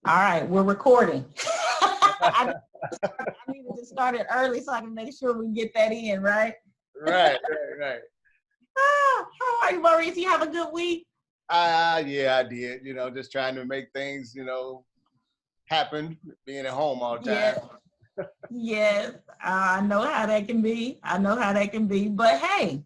All right, we're recording. I needed to start it early so I can make sure we get that in, right? Right. How are you, Maurice? You have a good week? Yeah, I did. Just trying to make things, happen, being at home all the time. Yes. I know how that can be. But hey,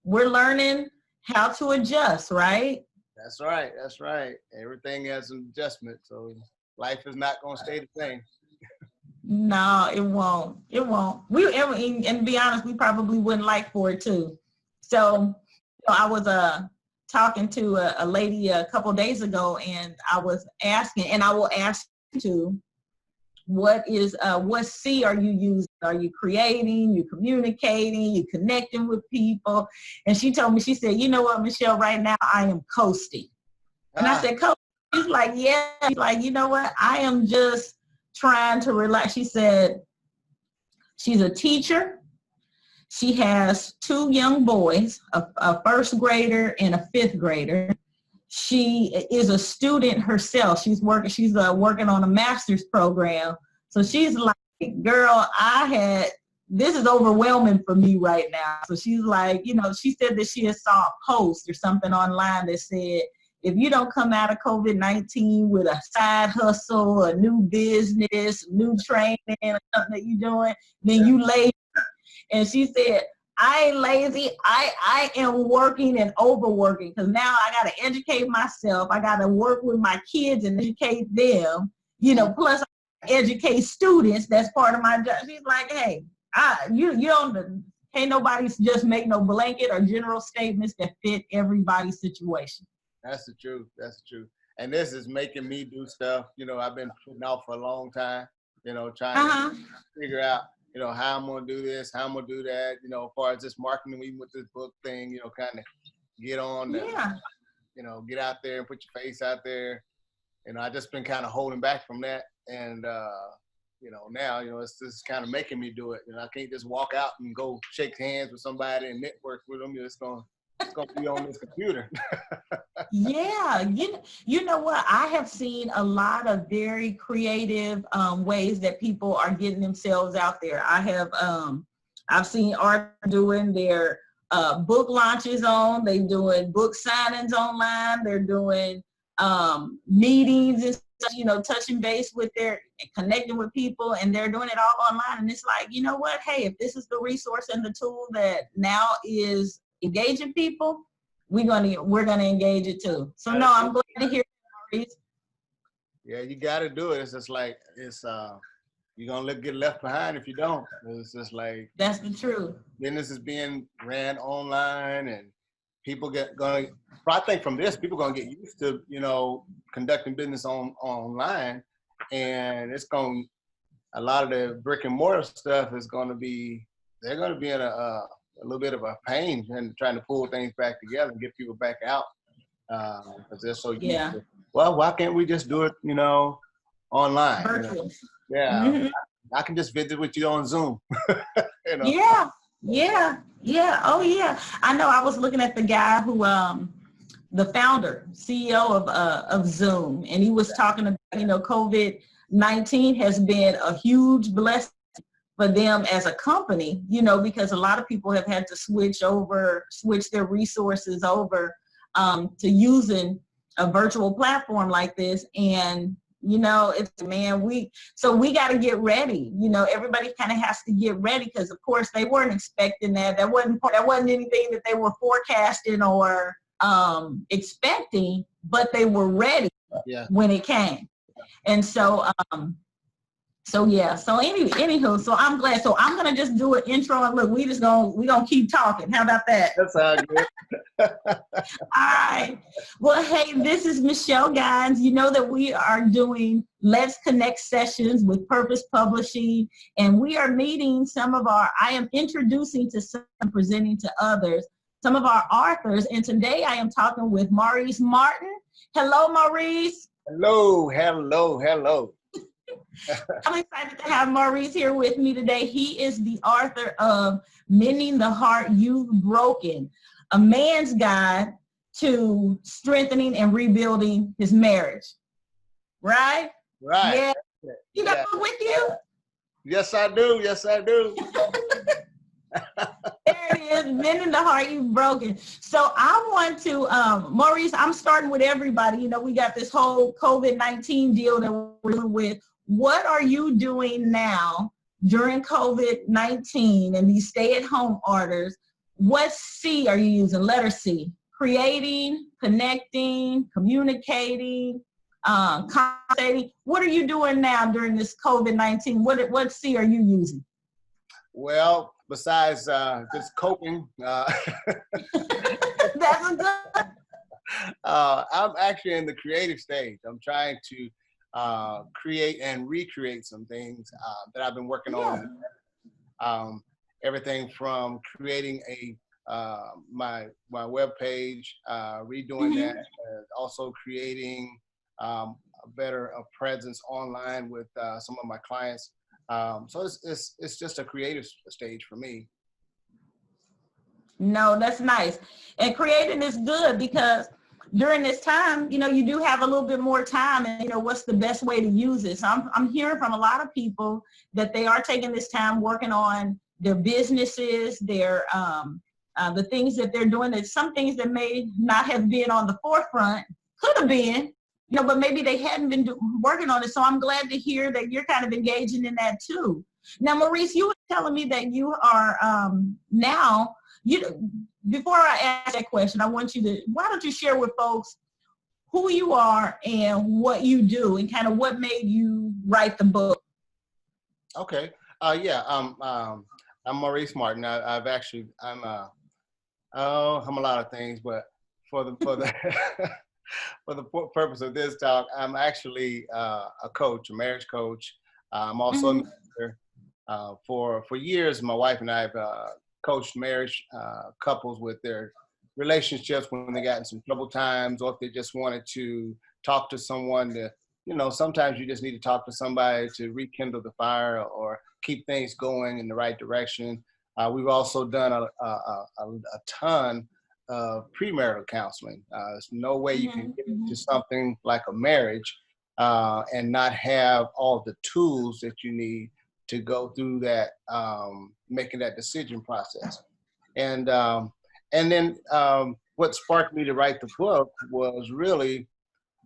we're learning how to adjust, right? That's right. Everything has an adjustment, so life is not going to stay the same. No, it won't. It won't. And to be honest, we probably wouldn't like for it to. So I was talking to a lady a couple days ago, and I was asking, and I will ask you to, what C are you using? Are you creating? You communicating? You connecting with people? And she told me, she said, you know what, Michelle, right now I am coasting. And I said, coasting? She's like, yeah. She's like, you know what? I am just trying to relax. She said she's a teacher. She has two young boys, a first grader and a fifth grader. She is a student herself. She's working on a master's program. So she's like, girl, this is overwhelming for me right now. So she's like, she said that she has saw a post or something online that said, if you don't come out of COVID-19 with a side hustle, a new business, new training, or something that you're doing, then you lazy. And she said, I ain't lazy. I am working and overworking, because now I got to educate myself. I got to work with my kids and educate them, plus I educate students. That's part of my job. She's like, hey, can't nobody just make no blanket or general statements that fit everybody's situation. That's the truth. And this is making me do stuff, I've been putting out for a long time, trying to figure out, how I'm going to do this, how I'm going to do that, as far as this marketing, even with this book thing, kind of get on, get out there and put your face out there. I just been kind of holding back from that. And, now, it's just kind of making me do it. I can't just walk out and go shake hands with somebody and network with them. It's going to be on this computer. Yeah, you know what? I have seen a lot of very creative ways that people are getting themselves out there. I've seen art doing their book launches they're doing book signings online, they're doing meetings and stuff, touching base with connecting with people, and they're doing it all online. And it's like, you know what? Hey, if this is the resource and the tool that now is engaging people, we're gonna engage it too. So no, I'm glad to hear that, Maurice. Yeah, you got to do it. It's just like you're gonna get left behind if you don't. It's just like that's the truth. Business is being ran online, and people I think from this, people gonna get used to conducting business online, and a lot of the brick and mortar stuff is gonna be they're gonna be in a little bit of a pain and trying to pull things back together and get people back out because they're so used to, well, why can't we just do it, online? Virtual. Yeah. Mm-hmm. I can just visit with you on Zoom. Yeah. Oh yeah. I know. I was looking at the guy who, the founder, CEO of Zoom, and he was talking about, COVID-19 has been a huge blessing for them as a company, because a lot of people have had to switch their resources over to using a virtual platform like this. And, we got to get ready. Everybody kind of has to get ready, because of course they weren't expecting that. That wasn't anything that they were forecasting or expecting, but they were ready when it came. And so, anywho, so I'm glad. So I'm gonna just do an intro, and look, we gonna keep talking. How about that? That's all good. All right. Well, hey, this is Michelle, guys. You know that we are doing Let's Connect sessions with Purpose Publishing, and we are meeting I am introducing to some, presenting to others, some of our authors. And today I am talking with Maurice Martin. Hello, Maurice. Hello. I'm excited to have Maurice here with me today. He is the author of Mending the Heart You've Broken, a man's guide to strengthening and rebuilding his marriage. Right? Right. Yeah. You got Yeah. a book with you? Yes, I do. Yes, I do. There it is, mending the heart you've broken. So I want to, Maurice, I'm starting with everybody. You know, we got this whole COVID-19 deal that we're dealing with. What are you doing now during COVID-19 and these stay-at-home orders? What C are you using? Letter C. Creating, connecting, communicating, conversating. What are you doing now during this COVID-19? What C are you using? Well, besides just coping, That's a good. I'm actually in the creative stage. I'm trying to create and recreate some things that I've been working Yeah. on. Everything from creating my web page, redoing that, also creating a better presence online with some of my clients. So it's just a creative stage for me. No, that's nice. And creating is good because during this time, you know, you do have a little bit more time and, you know, what's the best way to use it. So I'm hearing from a lot of people that they are taking this time working on their businesses, their, the things that they're doing, that some things that may not have been on the forefront, could have been, you know, but maybe they hadn't been working on it. So I'm glad to hear that you're kind of engaging in that too. Now, Maurice, you were telling me that you are now, before I ask that question, I want you to, why don't you share with folks who you are and what you do and kind of what made you write the book? Okay. Yeah. I'm Maurice Martin. I'm a lot of things, but for the for the purpose of this talk, I'm actually a coach, a marriage coach. I'm also a mentor. For years, my wife and I have coached marriage couples with their relationships when they got in some troubled times, or if they just wanted to talk to someone to, you know, sometimes you just need to talk to somebody to rekindle the fire or keep things going in the right direction. We've also done a ton of premarital counseling. There's no way you can get into something like a marriage and not have all the tools that you need to go through that, making that decision process. And then what sparked me to write the book was really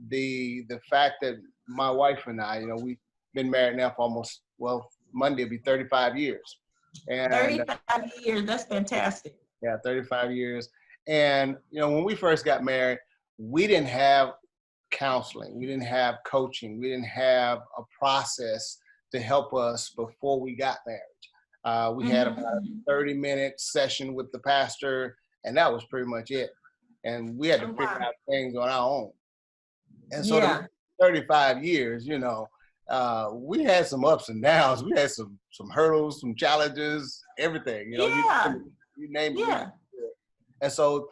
the fact that my wife and I, you know, we've been married now for almost, well, Monday will be 35 years. And 35 years, that's fantastic. yeah, 35 years. And, you know, when we first got married, we didn't have counseling. We didn't have coaching. We didn't have a process to help us before we got married. We had about a 30-minute session with the pastor, and that was pretty much it. And we had to figure out things on our own. And so the 35 years, you know, we had some ups and downs. We had some hurdles, some challenges, everything, you know, you name it. Yeah. And so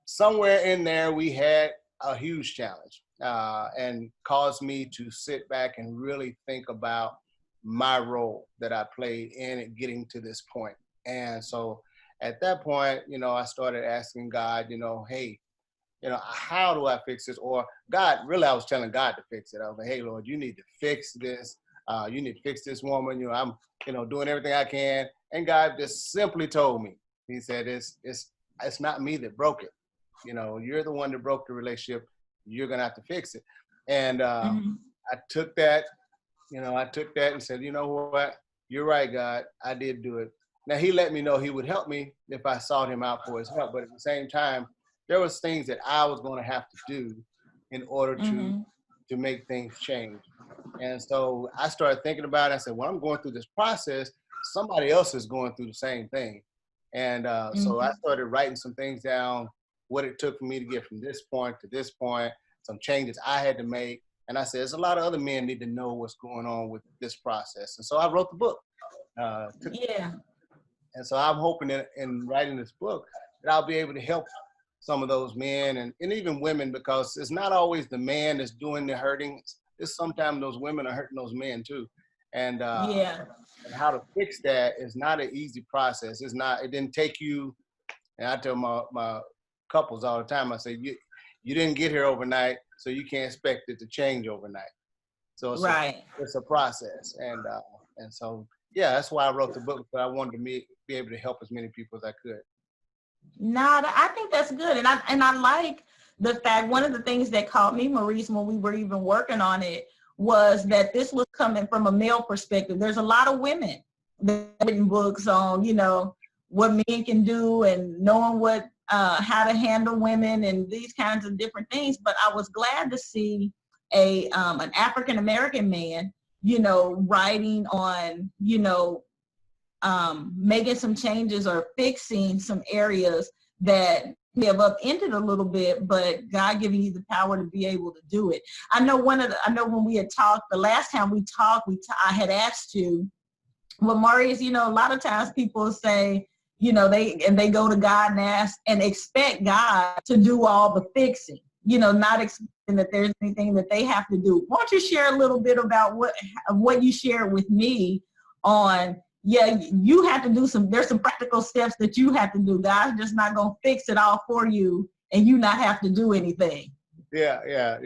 somewhere in there, we had a huge challenge and caused me to sit back and really think about my role that I played in it getting to this point. And so at that point, you know, I started asking God, you know, hey, you know, how do I fix this? Or God, really, I was telling God to fix it. I was like, hey, Lord, you need to fix this. You need to fix this woman. You know, I'm, you know, doing everything I can. And God just simply told me, he said, it's not me that broke it. You know, you're the one that broke the relationship. You're going to have to fix it. And I took that, you know, and said, you know what? You're right, God. I did do it. Now, he let me know he would help me if I sought him out for his help. But at the same time, there was things that I was going to have to do in order to make things change. And so I started thinking about it. I said, well, I'm going through this process. Somebody else is going through the same thing. And so I started writing some things down, what it took for me to get from this point to this point, some changes I had to make. And I said, there's a lot of other men need to know what's going on with this process. And so I wrote the book. And so I'm hoping that in writing this book that I'll be able to help some of those men and even women, because it's not always the man that's doing the hurting. It's sometimes those women are hurting those men too. And and how to fix that is not an easy process. It didn't take you, and I tell my couples all the time, I say, you didn't get here overnight, so you can't expect it to change overnight. So Right. it's a process. And so, yeah, that's why I wrote the book, because I wanted to be able to help as many people as I could. No, I think that's good. And I like the fact, one of the things that caught me, Maurice, when we were even working on it, was that this was coming from a male perspective. There's a lot of women that have written books on, what men can do and knowing how to handle women and these kinds of different things. But I was glad to see an African-American man, writing on, making some changes or fixing some areas that we have upended a little bit, but God giving you the power to be able to do it. I know when we had talked, the last time we talked, I had asked you, well, Maurice, a lot of times people say, they go to God and ask and expect God to do all the fixing, not expecting that there's anything that they have to do. Why don't you share a little bit about what you shared with me on, you have to do there's some practical steps that you have to do. God's just not going to fix it all for you and you not have to do anything. Yeah.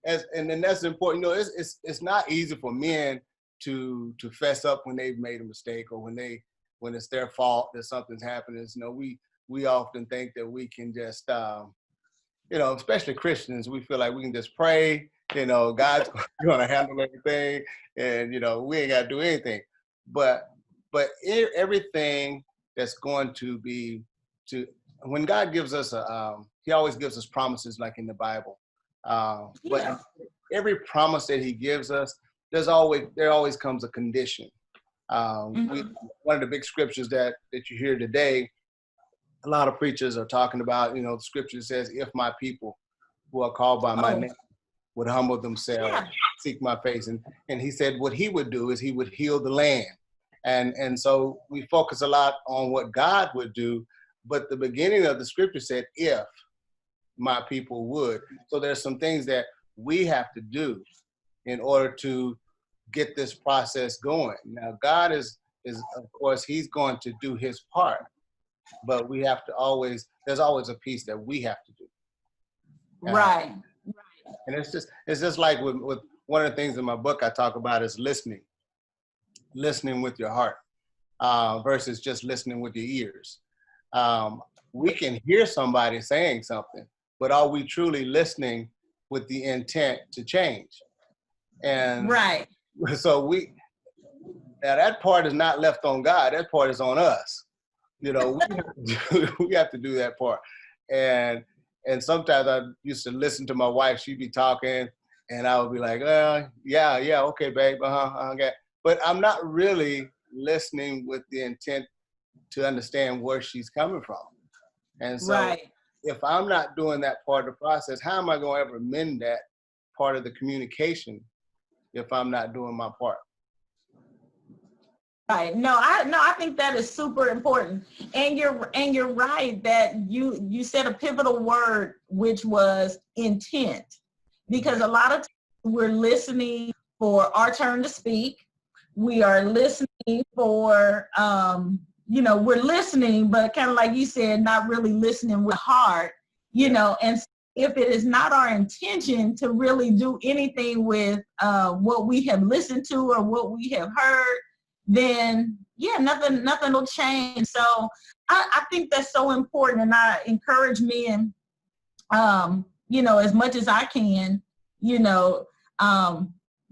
And then that's important. It's not easy for men to fess up when they've made a mistake, or when it's their fault that something's happening. We often think that we can just, especially Christians, we feel like we can just pray, God's going to handle everything, and, we ain't got to do anything. But everything that's going to be, when God gives us he always gives us promises, like in the Bible. But every promise that he gives us, there always comes a condition. One of the big scriptures that you hear today, a lot of preachers are talking about, the scripture says, if my people who are called by my name would humble themselves, seek my face. And he said what he would do is he would heal the land. And so we focus a lot on what God would do, but the beginning of the scripture said, if my people would. So there's some things that we have to do in order to get this process going. Now, God is of course, he's going to do his part, but we have to there's always a piece that we have to do. Right. And it's just like with one of the things in my book I talk about is listening with your heart versus just listening with your ears. We can hear somebody saying something, but are we truly listening with the intent to change? And right. So now that part is not left on God. That part is on us. We have to do that part. And sometimes I used to listen to my wife. She'd be talking, and I would be like, yeah, okay, babe, okay. But I'm not really listening with the intent to understand where she's coming from. And so if I'm not doing that part of the process, how am I going to ever mend that part of the communication if I'm not doing my part? Right. No, I think that is super important. And you're right that you said a pivotal word, which was intent. Because a lot of times we're listening for our turn to speak. We are listening for we're listening, but kind of like you said, not really listening with heart, and if it is not our intention to really do anything with what we have listened to or what we have heard, then nothing will change. So I think that's so important, and I encourage men, as much as I can,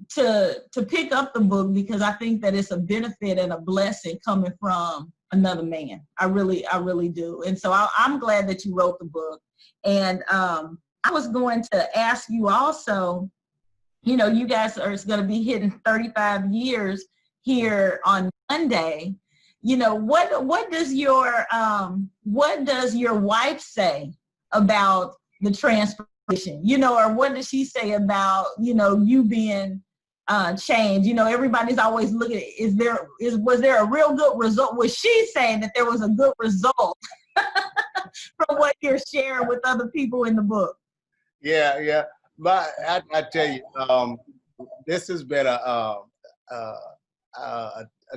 to pick up the book, because I think that it's a benefit and a blessing coming from another man. I really do. And so I'm glad that you wrote the book. And I was going to ask you also, you guys are going to be hitting 35 years here on Monday. What does your wife say about the transformation? Or what does she say about you being changed? Everybody's always looking at, was there a real good result? Was she saying that there was a good result from what you're sharing with other people in the book? Yeah. But I tell you, this has been a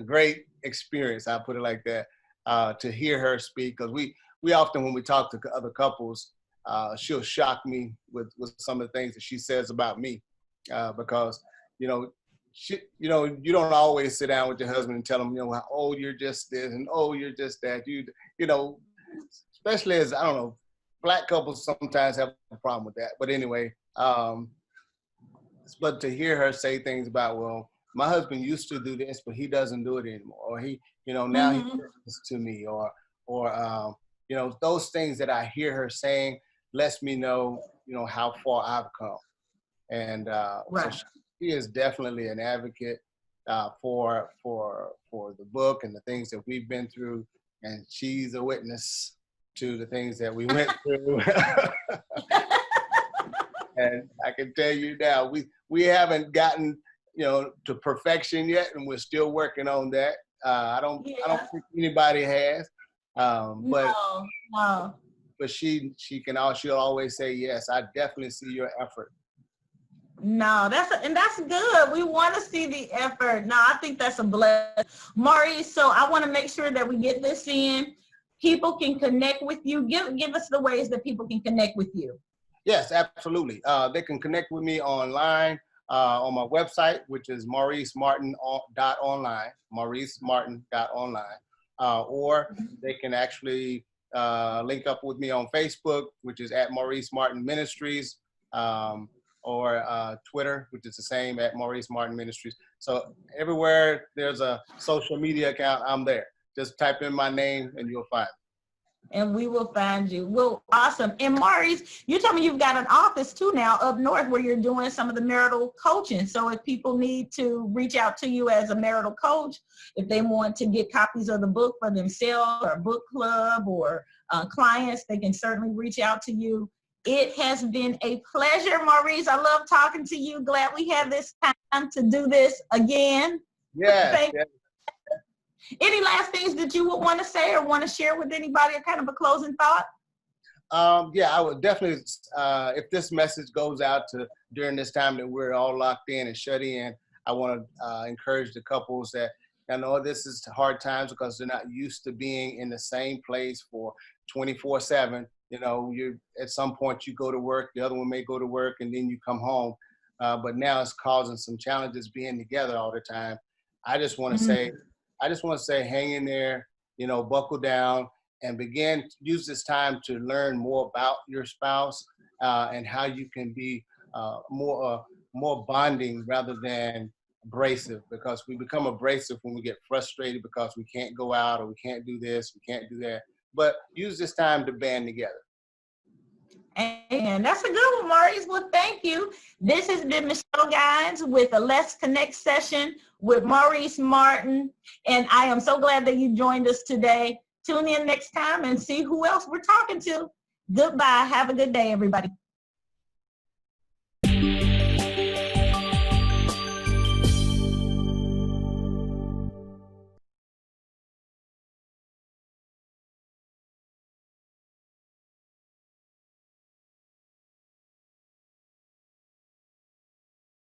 great experience. I put it like that, to hear her speak, because we often, when we talk to other couples, she'll shock me with some of the things that she says about me, because you don't always sit down with your husband and tell him, oh, you're just this and oh, you're just that. Especially as, I don't know, Black couples sometimes have a problem with that. But anyway, but to hear her say things about, well, my husband used to do this, but he doesn't do it anymore. Or he, now he listens to me, or those things that I hear her saying lets me know, how far I've come. And so she is definitely an advocate for the book and the things that we've been through. And she's a witness to the things that we went through. And I can tell you now, we haven't gotten, to perfection yet, and we're still working on that. I don't think anybody has. But no. But she'll always say, yes, I definitely see your effort. No, that's good. We want to see the effort. No, I think that's a blessing. Maurice, so I want to make sure that we get this in. People can connect with you. Give us the ways that people can connect with you. Yes, absolutely. They can connect with me online on my website, which is mauricemartin.online, mauricemartin.online. Or they can actually link up with me on Facebook, which is at Maurice Martin Ministries, or Twitter, which is the same, at Maurice Martin Ministries. So everywhere there's a social media account, I'm there. Just type in my name and you'll find me. And we will find you. Well, awesome. And Maurice, you told me you've got an office too now up north where you're doing some of the marital coaching. So if people need to reach out to you as a marital coach, if they want to get copies of the book for themselves or book club or clients, they can certainly reach out to you. It has been a pleasure, Maurice. I love talking to you. Glad we had this time to do this again. Yes. Any last things that you would want to say or want to share with anybody, or kind of a closing thought? I would definitely, if this message goes out during this time that we're all locked in and shut in, I want to encourage the couples that, I know this is hard times because they're not used to being in the same place for 24/7. You at some point you go to work, the other one may go to work, and then you come home. But now it's causing some challenges being together all the time. I just want to say, hang in there, buckle down, and use this time to learn more about your spouse and how you can be more bonding rather than abrasive, because we become abrasive when we get frustrated because we can't go out or we can't do this, we can't do that. But use this time to band together. And that's a good one, Maurice. Well, thank you. This has been Michelle Guines with a Let's Connect session with Maurice Martin. And I am so glad that you joined us today. Tune in next time and see who else we're talking to. Goodbye. Have a good day, everybody.